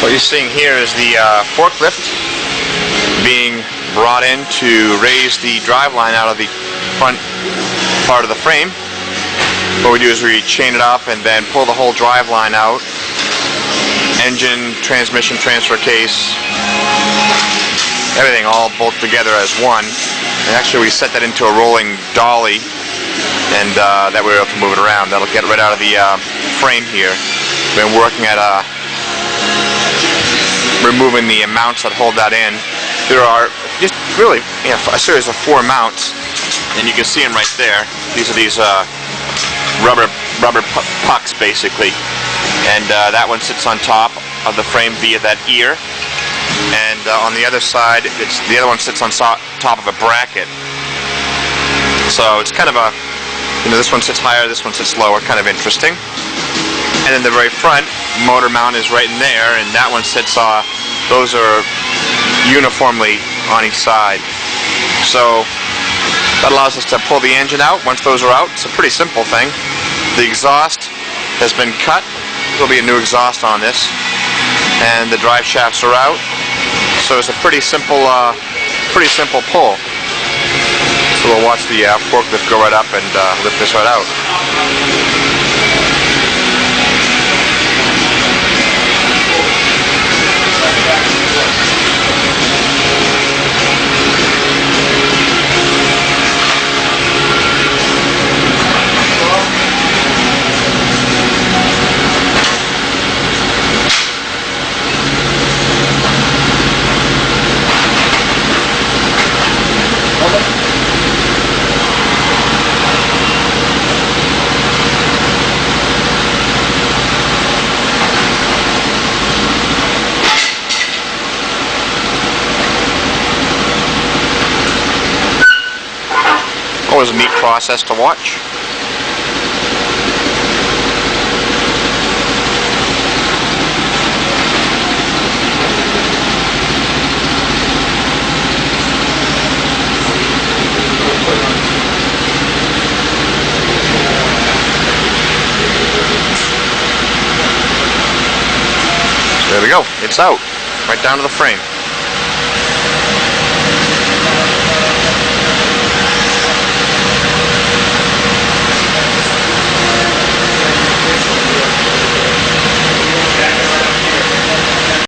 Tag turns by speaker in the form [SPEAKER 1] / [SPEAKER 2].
[SPEAKER 1] What you're seeing here is the forklift being brought in to raise the driveline out of the front part of the frame. What we do is we chain it up and then pull the whole driveline out. Engine, transmission, transfer case, everything all bolted together as one. And actually we set that into a rolling dolly, and that way we're able to move it around. That'll get right out of the frame here. We've been working at removing the mounts that hold that in. There are just really a series of 4 mounts, and you can see them right there. These are rubber pucks basically, and that one sits on top of the frame via that ear, and on the other side the other one sits on top of a bracket. So it's kind of a, this one sits higher, this one sits lower, kind of interesting. And in the very front, motor mount is right in there, and that one sits those are uniformly on each side. So that allows us to pull the engine out. Once those are out, it's a pretty simple thing. The exhaust has been cut. There'll be a new exhaust on this, and the drive shafts are out. So it's a pretty simple pull. So we'll watch the forklift go right up and lift this right out. Always a neat process to watch. So there we go. It's out. Right down to the frame.